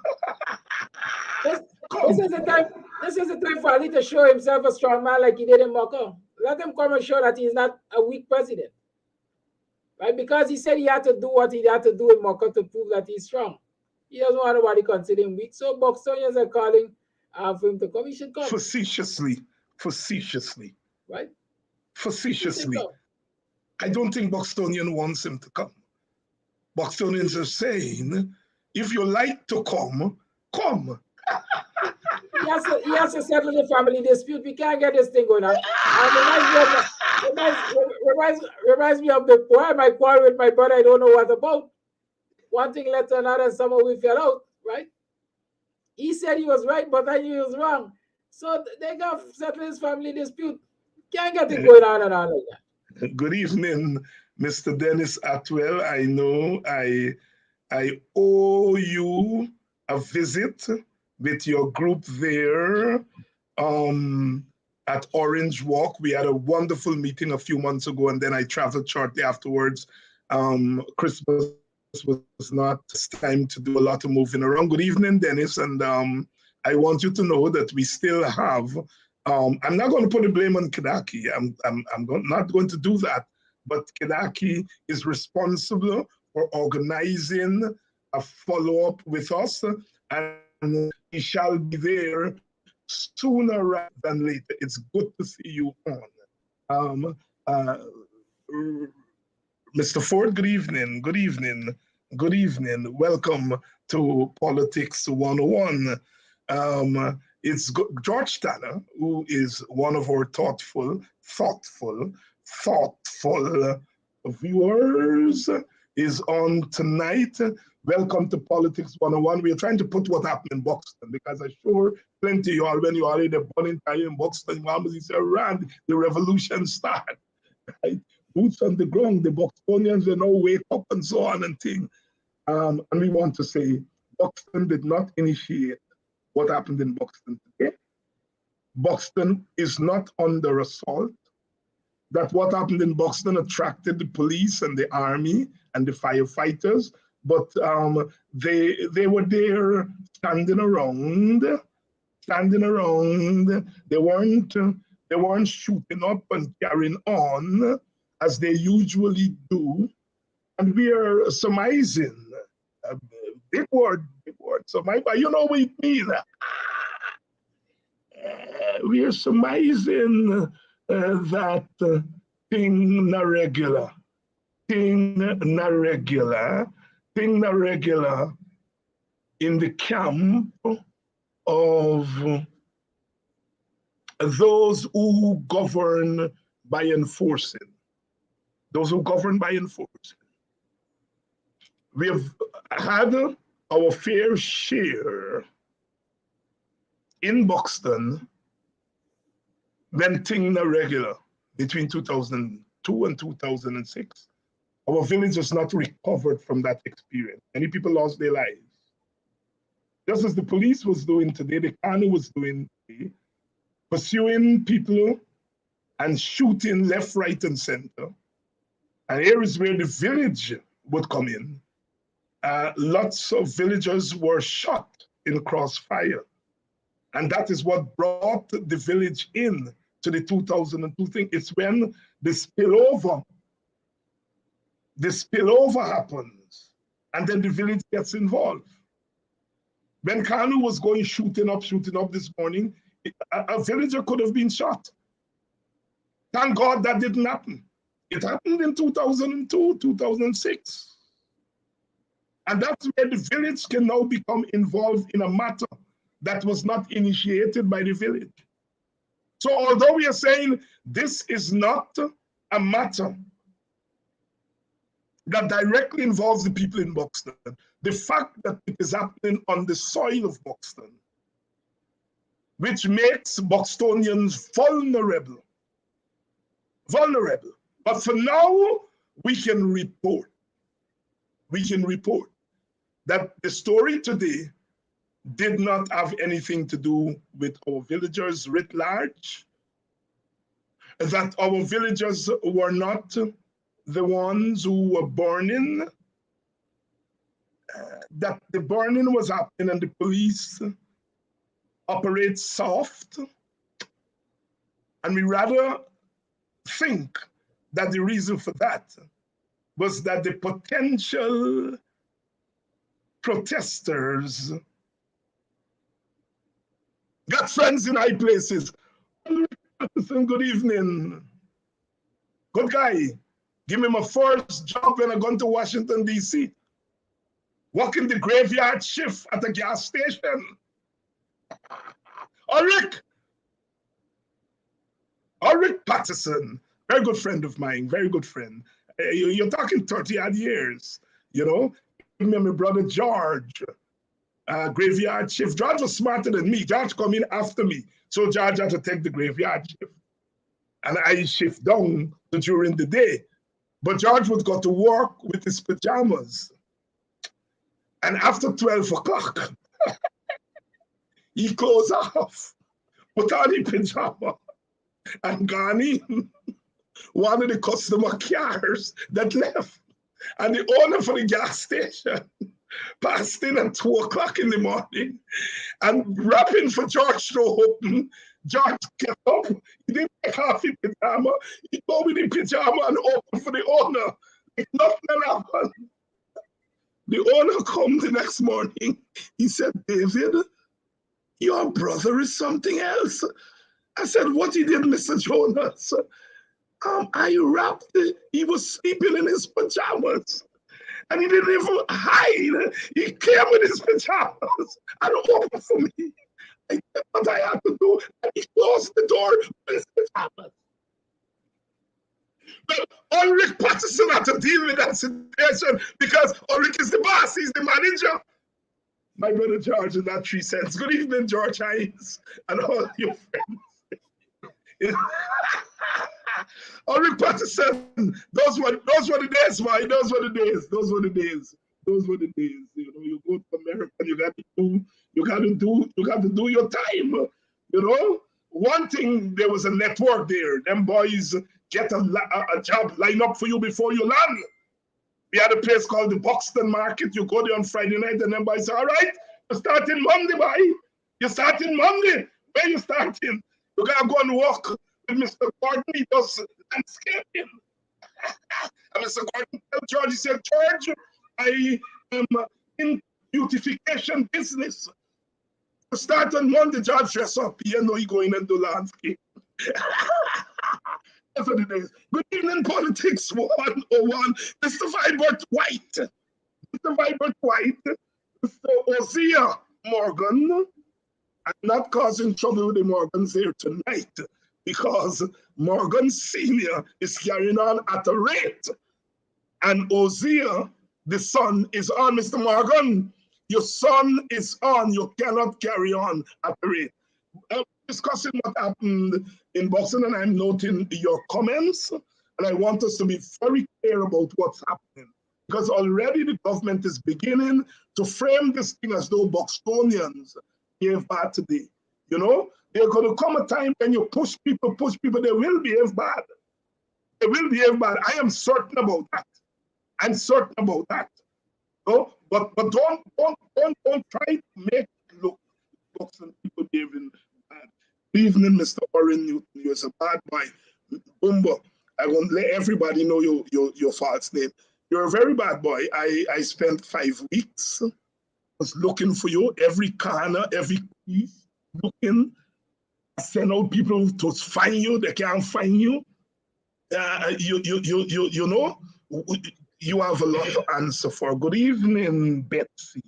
This is the time for Ali to show himself a strong man like he did in Morocco. Let him come and show that he's not a weak president. Right? Because he said he had to do what he had to do in Morocco to prove that he's strong. He doesn't want anybody consider him weak. So Buxtonians are calling for him to come. He should come. Facetiously. Right? Facetiously. I don't think Buxtonian wants him to come. Buxtonians are saying, if you like to come, come. He has to settle the family dispute. We can't get this thing going on. Reminds me of the poem I quarreled with my brother. I don't know what about. One thing led to another, and somehow we fell out, right? He said he was right, but I knew he was wrong. So they got to settle his family dispute. Can't get it going on and on like that. Good evening, Mr. Dennis Atwell. I know I owe you a visit with your group there at Orange Walk. We had a wonderful meeting a few months ago, and then I traveled shortly afterwards. Christmas was not time to do a lot of moving around. Good evening, Dennis, and I want you to know that we still have, I'm not going to put the blame on Kidackie. I'm not going to do that, but Kidackie is responsible for organizing a follow-up with us, and he shall be there sooner rather than later. It's good to see you on. Mr. Ford, good evening. Good evening. Good evening. Welcome to Politics 101. It's George Tanner, who is one of our thoughtful viewers, is on tonight. Welcome to Politics 101. We are trying to put what happened in Buxton, because I'm sure plenty of y'all, when you are in the burning time in Buxton, you say, around the revolution start, right? Boots on the ground, the Buxtonians, they now wake up and so on and things. And we want to say, Buxton did not initiate what happened in Buxton today. Buxton is not under assault. That what happened in Buxton attracted the police and the army and the firefighters, but they were there standing around standing around. They weren't shooting up and carrying on as they usually do. And we are surmising, big word, surmise, but you know what it means. We are surmising that thing not regular in the camp of those who govern by enforcing. Those who govern by enforcing. We have had our fair share in Buxton when things not regular between 2002 and 2006. Our village has not recovered from that experience. Many people lost their lives. Just as the police was doing today, the army was doing today, pursuing people and shooting left, right, and center. And here is where the village would come in. Lots of villagers were shot in crossfire. And that is what brought the village in to the 2002 thing. It's when the spillover happens, and then the village gets involved. When Kanu was going shooting up this morning, a villager could have been shot. Thank God that didn't happen. It happened in 2002, 2006. And that's where the village can now become involved in a matter that was not initiated by the village. So although we are saying this is not a matter that directly involves the people in Buxton, the fact that it is happening on the soil of Buxton, which makes Buxtonians vulnerable. But for now, we can report that the story today did not have anything to do with our villagers writ large, that our villagers were not the ones who were burning, that the burning was happening and the police operate soft. And we rather think that the reason for that was that the potential protesters got friends in high places. Good evening. Good guy. Give me my first job when I gone to Washington, D.C. Working the graveyard shift at a gas station. Ulrich Patterson, very good friend of mine, very good friend. You're talking 30-odd years, you know. Give me my brother George, graveyard shift. George was smarter than me. George come in after me. So George had to take the graveyard shift. And I shift down during the day. But George would go to work with his pajamas. And after 12 o'clock, he closed off, put on his pajama, and gone in one of the customer cars that left. And the owner for the gas station passed in at 2 o'clock in the morning and rapping for George to open. George get up, he didn't take off his pajama, he go with the pajama and open for the owner. Like nothing happened. The owner come the next morning, he said, David, your brother is something else. I said, what he did, Mr. Jonas? I rapped it. He was sleeping in his pajamas. And he didn't even hide. He came with his pajamas and opened for me. I did what I had to do, and he closed the door with his pajamas. But Ulrich Patterson had to deal with that situation because Ulrich is the boss, he's the manager. My brother George in that 3 cents. Good evening, George Hines, and all your friends. Ulrich Patterson, those were the days, man. Those were the days. You know, you go to America, you got to do your time. You know, one thing, there was a network there. Them boys get a job lined up for you before you land. We had a place called the Buxton Market. You go there on Friday night, and them boys say, all right, you're starting Monday, boy. You're starting Monday. Where you starting? You gotta go and walk with Mr. Gordon. He does landscaping. And Mr. Gordon tell George, he said, George, I am in beautification business. To start on Monday, George dress up. You know he going and do landscape. That's what it is. Good evening, Politics 101. Mr. Vibert White. Mr. Vibert White. Mr. Ozia Morgan. I'm not causing trouble with the Morgans here tonight because Morgan Sr. is carrying on at a rate. And Ozia, the son, is on. Mr. Morgan, your son is on. You cannot carry on at a rate. Discussing what happened in Buxton, and I'm noting your comments, and I want us to be very clear about what's happening, because already the government is beginning to frame this thing as though Buxtonians behave bad today. You know, there's going to come a time when you push people, they will behave bad. They will behave bad. I am certain about that. I'm certain about that. No, but don't try to make it look Buxton people behaving bad. Good evening, Mr. Warren Newton. You're a bad boy. Bumbo. I won't let everybody know your false name. You're a very bad boy. I spent 5 weeks was looking for you, every corner, every piece, looking. I send out people to find you. They can't find you. You know, you have a lot to answer for. Good evening, Betsy.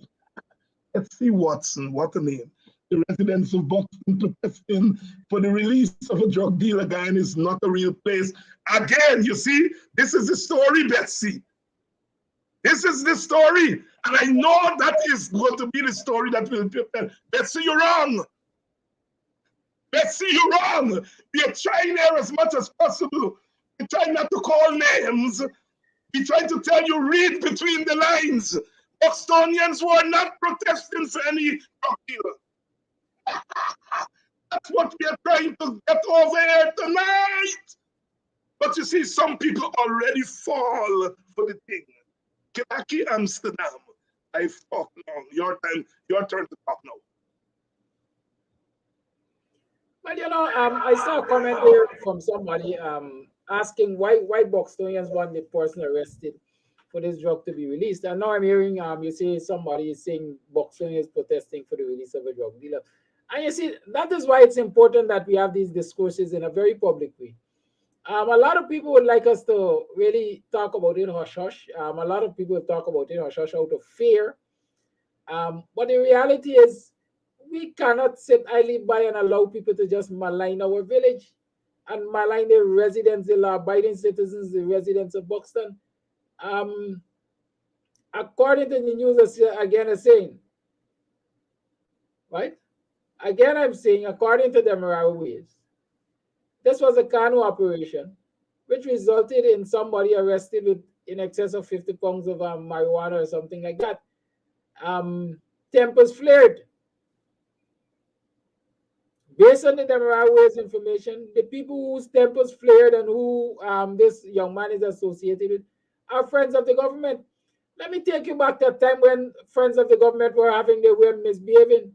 Betsy Watson, what a name. The residents of Buxton protesting for the release of a drug dealer Guyana is not a real place. Again, you see, this is the story, Betsy. This is the story. And I know that is going to be the story that will prepare. Betsy, you're wrong. Betsy, you're wrong. We are trying here as much as possible. We're trying not to call names. We try to tell you, read between the lines. Buxtonians were not protesting for any drug dealer. That's what we are trying to get over here tonight. But you see, some people already fall for the thing. Kidackie, Amsterdam. I've talked long. Your turn to talk now. Well, you know, I saw a comment here from somebody asking why Buxtonians want the person arrested for this drug to be released. And now I'm hearing you say somebody is saying Buxtonians protesting for the release of a drug dealer. And you see, that is why it's important that we have these discourses in a very public way. A lot of people would like us to really talk about it hush-hush. A lot of people talk about it hush-hush out of fear. But the reality is, we cannot sit idly by and allow people to just malign our village and malign the residents, the law-abiding citizens, the residents of Buxton. According to the news, again, is saying, right? Again, I'm saying, according to the Marawi's, this was a canoe operation, which resulted in somebody arrested with in excess of 50 pounds of marijuana or something like that. Tempers flared. Based on the Marawi's information, the people whose tempers flared and who this young man is associated with are friends of the government. Let me take you back to a time when friends of the government were having their way misbehaving.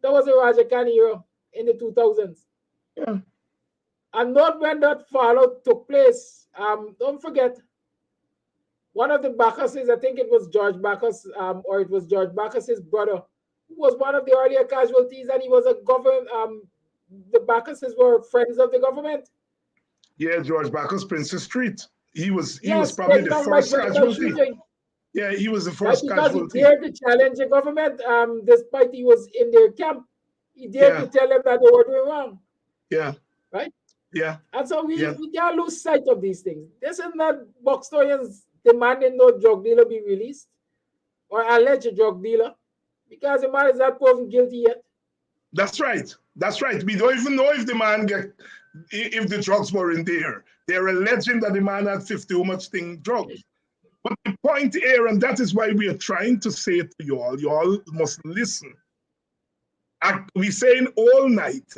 That was a Raja Khan era in the 2000s. Yeah. And not when that fallout took place. Don't forget, one of the Bacchuses, I think it was George Bacchus, or it was George Bacchus's brother, who was one of the earlier casualties, and he was a government. The Bacchuses were friends of the government. Yeah, George Bacchus, Princess Street. He was probably the first casualty. Yeah, he was the first casualty. He dared to challenge the government, despite he was in their camp. He dared to tell them that they were doing wrong. Yeah. Right? Yeah. And so we can't lose sight of these things. This is not Buxtonians demanding no drug dealer be released or alleged drug dealer, because the man is not proven guilty yet. That's right. That's right. We don't even know if the man if the drugs were in there. They're alleging that the man had 50 how much thing drugs. But the point here, and that is why we are trying to say to you all must listen. We're saying all night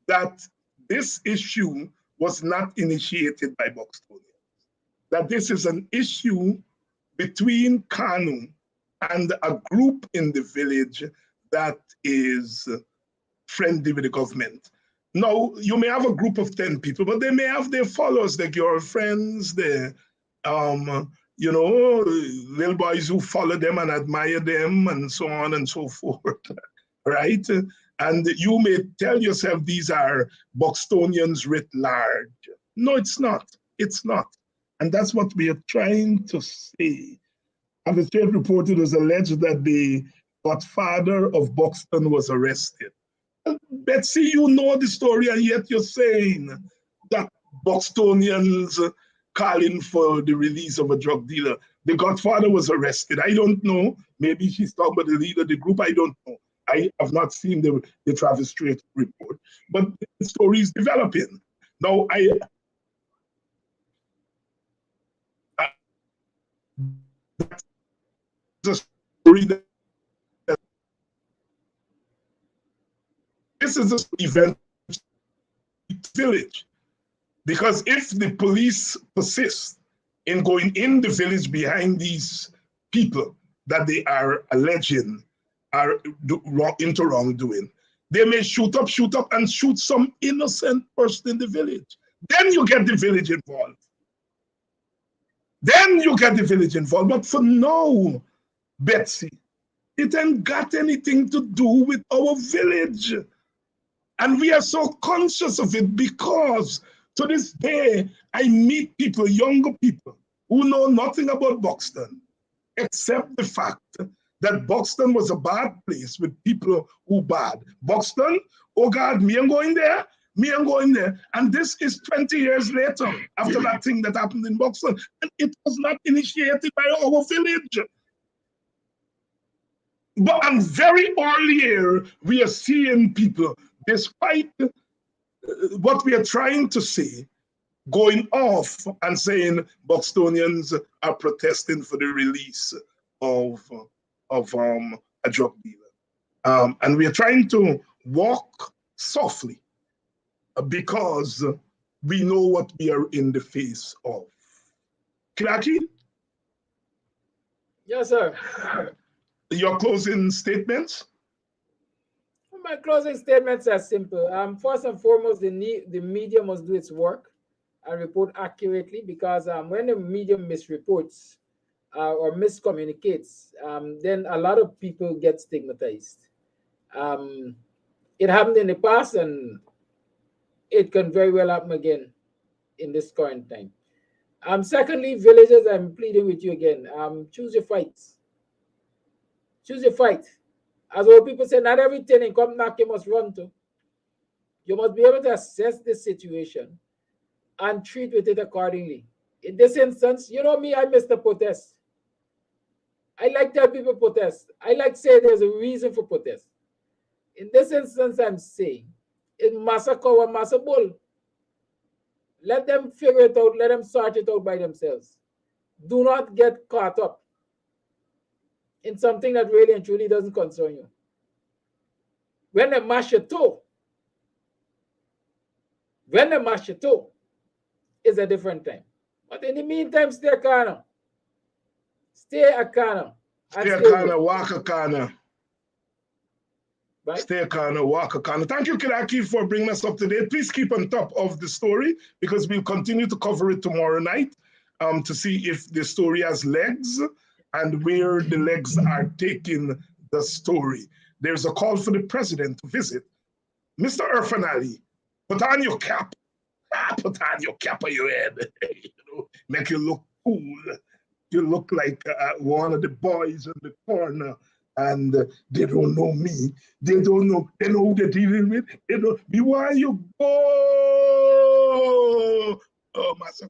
that this issue was not initiated by Buxtonians. That this is an issue between Kanu and a group in the village that is friendly with the government. Now, you may have a group of 10 people, but they may have their followers, their girlfriends, their, you know, little boys who follow them and admire them and so on and so forth, right? And you may tell yourself these are Buxtonians writ large. No, it's not. It's not. And that's what we are trying to say. And the state report, it was alleged that the godfather of Buxton was arrested. Betsy, you know the story, and yet you're saying that Buxtonians calling for the release of a drug dealer. The godfather was arrested. I don't know. Maybe she's talking about the leader of the group. I don't know. I have not seen the Travis Strait report, but the story is developing. Now, that's a story that this is an event village. Because if the police persist in going in the village behind these people that they are alleging are into wrongdoing, they may shoot up and shoot some innocent person in the village. Then you get the village involved. But for now, Betsy, it ain't got anything to do with our village. And we are so conscious of it because to this day, I meet people, younger people, who know nothing about Buxton, except the fact that Buxton was a bad place with people who bad. Buxton, oh God, me ain't going there. And this is 20 years later, after that thing that happened in Buxton. And it was not initiated by our village. But and very early here, we are seeing people, despite what we are trying to say, going off and saying Buxtonians are protesting for the release of a drug dealer. And we are trying to walk softly because we know what we are in the face of. Kidackie? Yes, sir. Your closing statements? My closing statements are simple. First and foremost, the media must do its work and report accurately, because when the media misreports or miscommunicates, then a lot of people get stigmatized. It happened in the past, and it can very well happen again in this current time. Secondly, villagers, I'm pleading with you again. Choose your fights. Choose your fight. As old people say, not everything in come knock you must run to. You must be able to assess the situation and treat with it accordingly. In this instance, you know me, I missed the protest. I like to have people protest. I like to say there's a reason for protest. In this instance, I'm saying, in massacre or massacre, let them figure it out, let them sort it out by themselves. Do not get caught up in something that really and truly doesn't concern you. When they mash your toe, is a different time. But in the meantime, stay a corner. Stay a corner. Stay a corner, walk a corner. Right? Stay a corner, walk a corner. Thank you, Kidackie, for bringing us up to date. Please keep on top of the story, because we'll continue to cover it tomorrow night to see if the story has legs and where the legs are taking the story. There's a call for the president to visit. Mr. Irfan Ali, put on your cap. Put on your cap on your head. You know, make you look cool. You look like one of the boys in the corner, and they don't know me. They don't know. They know who they're dealing with. They know me. Why you go? Oh, Master.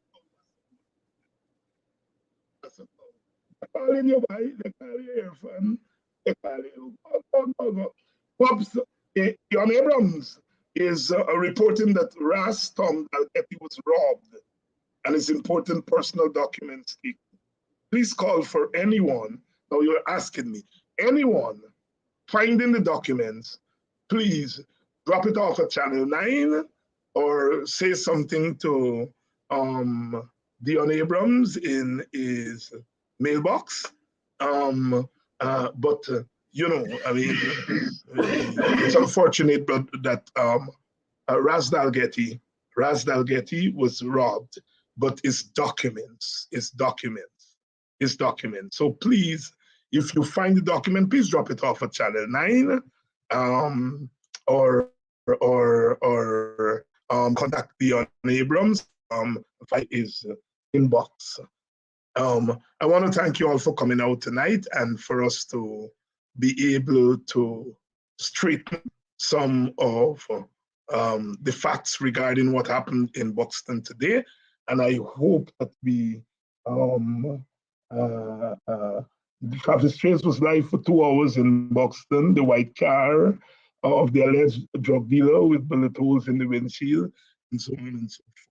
They're calling you, boy. They're calling you, Irfan. They're calling you. Go. Pops, John Abrams is reporting that Ras Tom Dalgetty was robbed and his important personal documents taken. Please call for anyone. Now you're asking me, anyone finding the documents, please drop it off at Channel 9 or say something to Dion Abrams in his mailbox. But you know, I mean, it's unfortunate, but that Ras Dalgetty was robbed, but his documents. So please, if you find the document, please drop it off at Channel 9, or contact Leon Abrams via his inbox. I want to thank you all for coming out tonight and for us to be able to straighten some of the facts regarding what happened in Buxton today. And I hope that Travis Chase was live for 2 hours in Buxton, the white car of the alleged drug dealer with bullet holes in the windshield, and so on and so forth.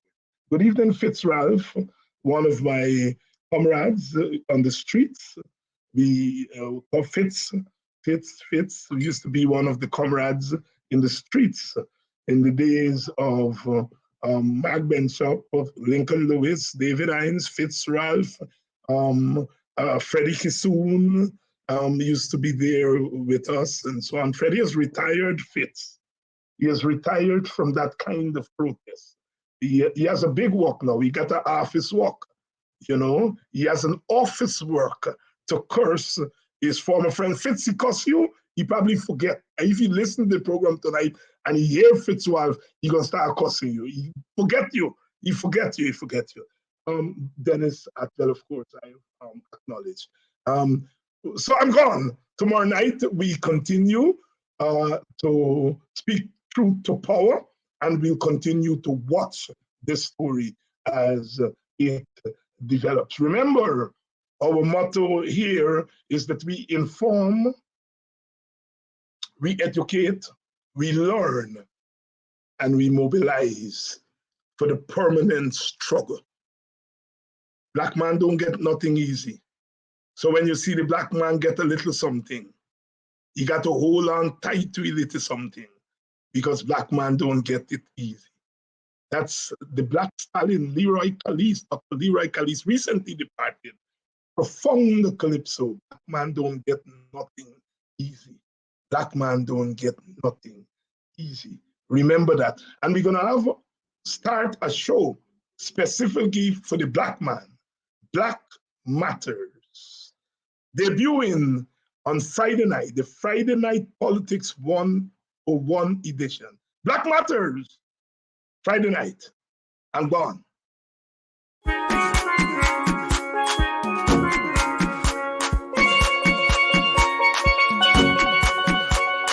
Good evening, Fitzralph, one of my comrades on the streets. Fitz used to be one of the comrades in the streets in the days of Mark Benshaw, Lincoln Lewis, David Hines, Fitzralph, Freddie Kissoon used to be there with us and so on. Freddie has retired, Fitz. He has retired from that kind of protest. He has a big work now. He got an office work, you know. He has an office work to curse his former friend. Fitz, he cuss you, he probably forget. And if you listen to the program tonight and he hear Fitzwalf, he gonna start cussing you. He forget you. Dennis Atwell, of course, I acknowledge. So I'm gone. Tomorrow night we continue to speak truth to power, and we'll continue to watch this story as it develops. Remember, our motto here is that we inform, we educate, we learn, and we mobilize for the permanent struggle. Black man don't get nothing easy. So when you see the black man get a little something, you got to hold on tight to a little something, because black man don't get it easy. That's the Black Stallion, Leroy Calise, Dr. Leroy Calise, recently departed. Profound calypso. Black man don't get nothing easy. Black man don't get nothing easy. Remember that. And we're gonna start a show specifically for the black man. Black Matters. Debuting on Friday night, the Friday Night Politics 101 edition. Black Matters, Friday night. I'm gone.